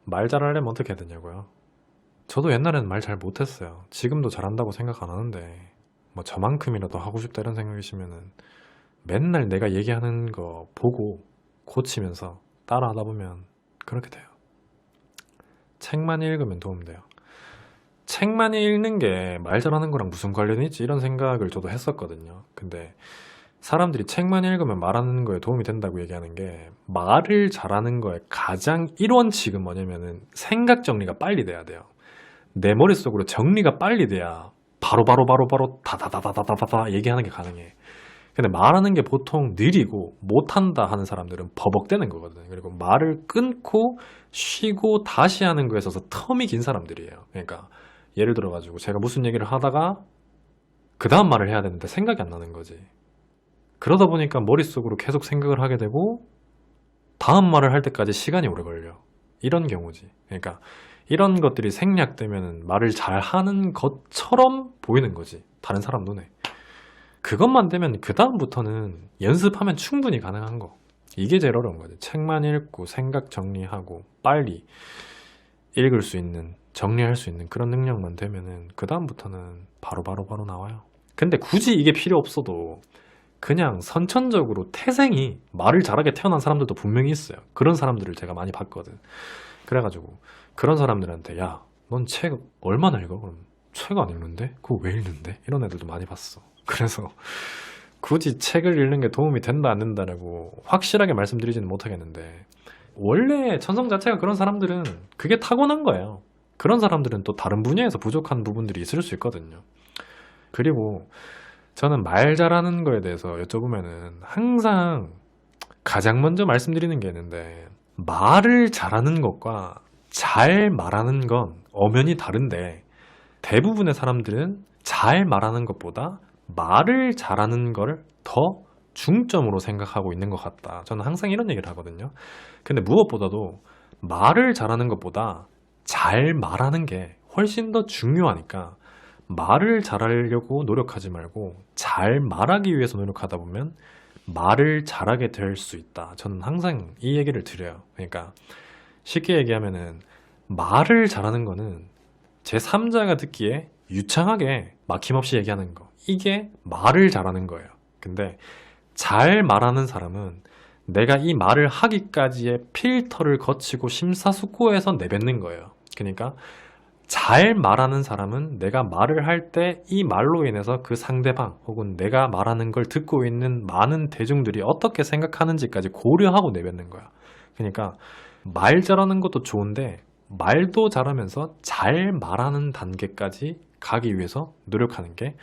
말 잘하려면 어떻게 해야 되냐고요? 저도 옛날에는 말 잘 못했어요. 지금도 잘한다고 생각 안 하는데 뭐 저만큼이라도 하고 싶다 이런 생각이시면은 맨날 내가 얘기하는 거 보고 고치면서 따라하다 보면 그렇게 돼요. 책만 읽으면 도움돼요. 책만 읽는 게 말 잘하는 거랑 무슨 관련이 있지? 이런 생각을 저도 했었거든요. 근데 사람들이 책만 읽으면 말하는 거에 도움이 된다고 얘기하는 게 말을 잘하는 거에 가장 1원칙은 뭐냐면은 생각 정리가 빨리 돼야 돼요. 내 머릿속으로 정리가 빨리 돼야 바로 다다다다다다다 얘기하는 게 가능해. 근데 말하는 게 보통 느리고 못한다 하는 사람들은 버벅대는 거거든요. 그리고 말을 끊고 쉬고 다시 하는 거에 있어서 텀이 긴 사람들이에요. 그러니까 예를 들어가지고 제가 무슨 얘기를 하다가 그 다음 말을 해야 되는데 생각이 안 나는 거지. 그러다 보니까 머릿속으로 계속 생각을 하게 되고 다음 말을 할 때까지 시간이 오래 걸려. 이런 경우지. 그러니까 이런 것들이 생략되면 말을 잘하는 것처럼 보이는 거지. 다른 사람 눈에. 그것만 되면 그 다음부터는 연습하면 충분히 가능한 거. 이게 제일 어려운 거지. 책만 읽고 생각 정리하고 빨리 읽을 수 있는, 정리할 수 있는 그런 능력만 되면은 그 다음부터는 바로 나와요. 근데 굳이 이게 필요 없어도 그냥 선천적으로 태생이 말을 잘하게 태어난 사람들도 분명히 있어요. 그런 사람들을 제가 많이 봤거든. 그래가지고 그런 사람들한테 야, 넌 책 얼마나 읽어? 그럼 책 안 읽는데? 그거 왜 읽는데? 이런 애들도 많이 봤어. 그래서 굳이 책을 읽는 게 도움이 된다 안 된다라고 확실하게 말씀드리지는 못하겠는데 원래 천성 자체가 그런 사람들은 그게 타고난 거예요. 그런 사람들은 또 다른 분야에서 부족한 부분들이 있을 수 있거든요. 그리고 저는 말 잘하는 거에 대해서 여쭤보면은 항상 가장 먼저 말씀드리는 게 있는데 말을 잘하는 것과 잘 말하는 건 엄연히 다른데 대부분의 사람들은 잘 말하는 것보다 말을 잘하는 걸 더 중점으로 생각하고 있는 것 같다. 저는 항상 이런 얘기를 하거든요. 근데 무엇보다도 말을 잘하는 것보다 잘 말하는 게 훨씬 더 중요하니까 말을 잘하려고 노력하지 말고 잘 말하기 위해서 노력하다 보면 말을 잘하게 될 수 있다. 저는 항상 이 얘기를 드려요. 그러니까 쉽게 얘기하면은 말을 잘하는 거는 제3자가 듣기에 유창하게 막힘없이 얘기하는 거. 이게 말을 잘하는 거예요. 근데 잘 말하는 사람은 내가 이 말을 하기까지의 필터를 거치고 심사숙고해서 내뱉는 거예요. 그러니까 잘 말하는 사람은 내가 말을 할 때 이 말로 인해서 그 상대방 혹은 내가 말하는 걸 듣고 있는 많은 대중들이 어떻게 생각하는지까지 고려하고 내뱉는 거야. 그러니까 말 잘하는 것도 좋은데 말도 잘하면서 잘 말하는 단계까지 가기 위해서 노력하는 게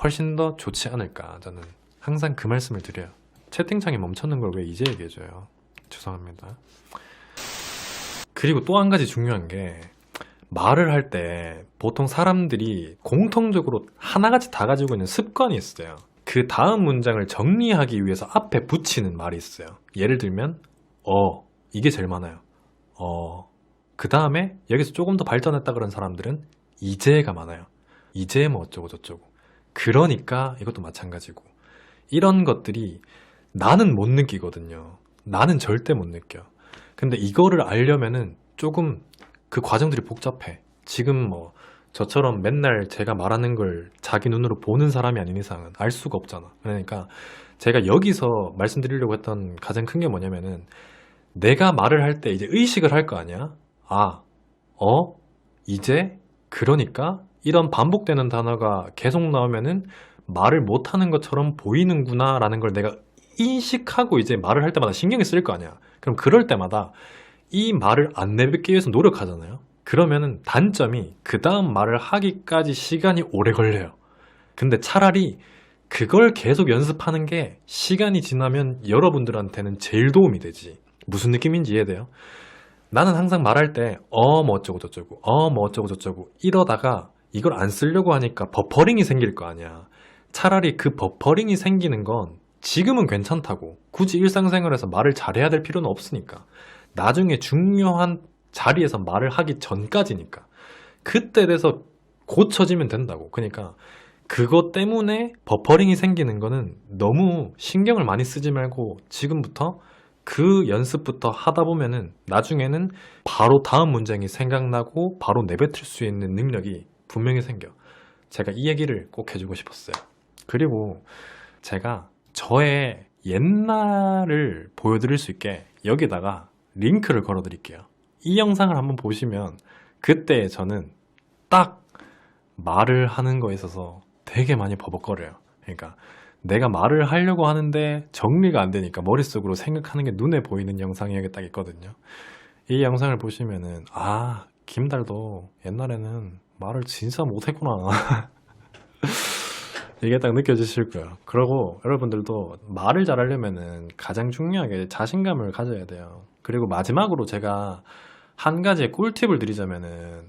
훨씬 더 좋지 않을까. 저는 항상 그 말씀을 드려요. 채팅창이 멈췄는 걸 왜 이제 얘기해줘요? 죄송합니다. 그리고 또 한 가지 중요한 게 말을 할 때 보통 사람들이 공통적으로 하나같이 다 가지고 있는 습관이 있어요. 그 다음 문장을 정리하기 위해서 앞에 붙이는 말이 있어요. 예를 들면 이게 제일 많아요. 그 다음에 여기서 조금 더 발전했다 그런 사람들은 이제가 많아요. 이제 뭐 어쩌고 저쩌고. 그러니까 이것도 마찬가지고 이런 것들이 나는 못 느끼거든요. 나는 절대 못 느껴. 근데 이거를 알려면은 조금 그 과정들이 복잡해. 지금 뭐 저처럼 맨날 제가 말하는 걸 자기 눈으로 보는 사람이 아닌 이상은 알 수가 없잖아. 그러니까 제가 여기서 말씀드리려고 했던 가장 큰 게 뭐냐면은 내가 말을 할 때 이제 의식을 할 거 아니야? 이제 그러니까 이런 반복되는 단어가 계속 나오면은 말을 못하는 것처럼 보이는구나 라는 걸 내가 인식하고 이제 말을 할 때마다 신경이 쓰일 거 아니야. 그럼 그럴 때마다 이 말을 안 내뱉기 위해서 노력하잖아요. 그러면은 단점이 그 다음 말을 하기까지 시간이 오래 걸려요. 근데 차라리 그걸 계속 연습하는 게 시간이 지나면 여러분들한테는 제일 도움이 되지. 무슨 느낌인지 이해돼요? 나는 항상 말할 때 뭐 어쩌고 저쩌고 뭐 어쩌고 저쩌고 이러다가 이걸 안 쓰려고 하니까 버퍼링이 생길 거 아니야. 차라리 그 버퍼링이 생기는 건 지금은 괜찮다고 굳이 일상생활에서 말을 잘해야 될 필요는 없으니까 나중에 중요한 자리에서 말을 하기 전까지니까 그때 돼서 고쳐지면 된다고. 그러니까 그것 때문에 버퍼링이 생기는 거는 너무 신경을 많이 쓰지 말고 지금부터 그 연습부터 하다 보면은 나중에는 바로 다음 문장이 생각나고 바로 내뱉을 수 있는 능력이 분명히 생겨. 제가 이 얘기를 꼭 해주고 싶었어요. 그리고 제가 저의 옛날을 보여드릴 수 있게 여기다가 링크를 걸어 드릴게요. 이 영상을 한번 보시면 그때 저는 딱 말을 하는 거에 있어서 되게 많이 버벅거려요. 그러니까 내가 말을 하려고 하는데 정리가 안 되니까 머릿속으로 생각하는 게 눈에 보이는 영상이 여기 딱 있거든요. 이 영상을 보시면은 아, 김달도 옛날에는 말을 진짜 못했구나. 이게 딱 느껴지실 거예요. 그리고 여러분들도 말을 잘하려면은 가장 중요하게 자신감을 가져야 돼요. 그리고 마지막으로 제가 한 가지의 꿀팁을 드리자면은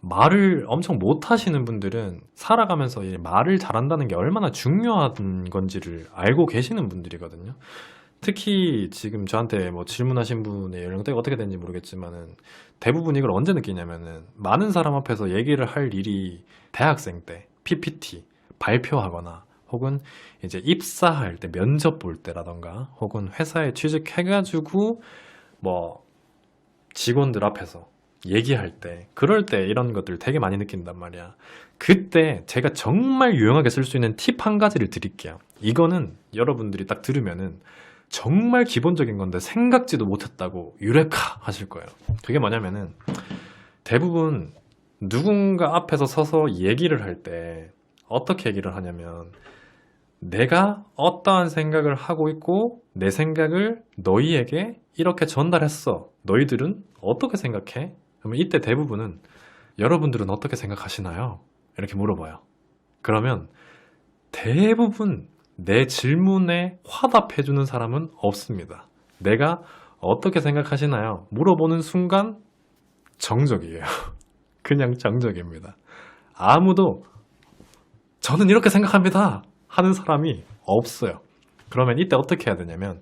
말을 엄청 못하시는 분들은 살아가면서 이 말을 잘한다는 게 얼마나 중요한 건지를 알고 계시는 분들이거든요. 특히 지금 저한테 뭐 질문하신 분의 연령대가 어떻게 되는지 모르겠지만은 대부분 이걸 언제 느끼냐면은 많은 사람 앞에서 얘기를 할 일이 대학생 때 PPT 발표하거나 혹은 이제 입사할 때 면접 볼 때라던가 혹은 회사에 취직해가지고 뭐 직원들 앞에서 얘기할 때 그럴 때 이런 것들 되게 많이 느낀단 말이야. 그때 제가 정말 유용하게 쓸 수 있는 팁 한 가지를 드릴게요. 이거는 여러분들이 딱 들으면은 정말 기본적인 건데 생각지도 못했다고 유레카 하실 거예요. 그게 뭐냐면은 대부분 누군가 앞에서 서서 얘기를 할 때 어떻게 얘기를 하냐면 내가 어떠한 생각을 하고 있고 내 생각을 너희에게 이렇게 전달했어. 너희들은 어떻게 생각해? 그러면 이때 대부분은 여러분들은 어떻게 생각하시나요? 이렇게 물어봐요. 그러면 대부분 내 질문에 화답해주는 사람은 없습니다. 내가 어떻게 생각하시나요? 물어보는 순간 정적이에요. 그냥 정적입니다. 아무도 저는 이렇게 생각합니다 하는 사람이 없어요. 그러면 이때 어떻게 해야 되냐면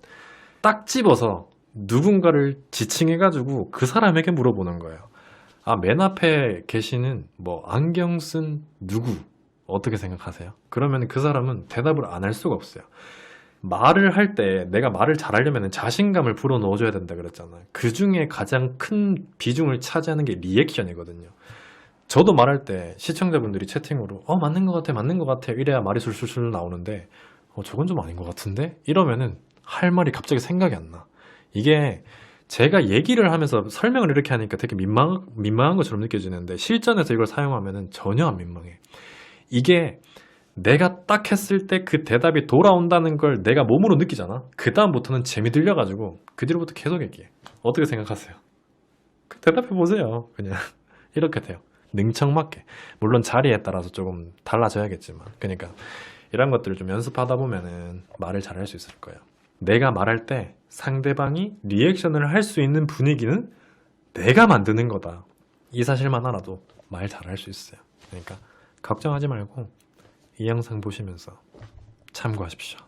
딱 집어서 누군가를 지칭해가지고 그 사람에게 물어보는 거예요. 아, 맨 앞에 계시는 뭐 안경 쓴 누구 어떻게 생각하세요? 그러면 그 사람은 대답을 안 할 수가 없어요. 말을 할 때 내가 말을 잘하려면 자신감을 불어 넣어줘야 된다 그랬잖아요. 그 중에 가장 큰 비중을 차지하는 게 리액션이거든요. 저도 말할 때 시청자분들이 채팅으로 맞는 것 같아 맞는 것 같아 이래야 말이 술술술 나오는데 저건 좀 아닌 것 같은데 이러면은 할 말이 갑자기 생각이 안 나. 이게 제가 얘기를 하면서 설명을 이렇게 하니까 되게 민망한 것처럼 느껴지는데 실전에서 이걸 사용하면은 전혀 안 민망해. 이게 내가 딱 했을 때 그 대답이 돌아온다는 걸 내가 몸으로 느끼잖아. 그 다음부터는 재미 들려가지고 그 뒤로부터 계속 얘기해. 어떻게 생각하세요? 대답해 보세요. 그냥 이렇게 돼요. 능청맞게. 물론 자리에 따라서 조금 달라져야겠지만. 그러니까 이런 것들을 좀 연습하다 보면은 말을 잘할 수 있을 거예요. 내가 말할 때 상대방이 리액션을 할 수 있는 분위기는 내가 만드는 거다. 이 사실만 알아도 말 잘할 수 있어요. 그러니까 걱정하지 말고 이 영상 보시면서 참고하십시오.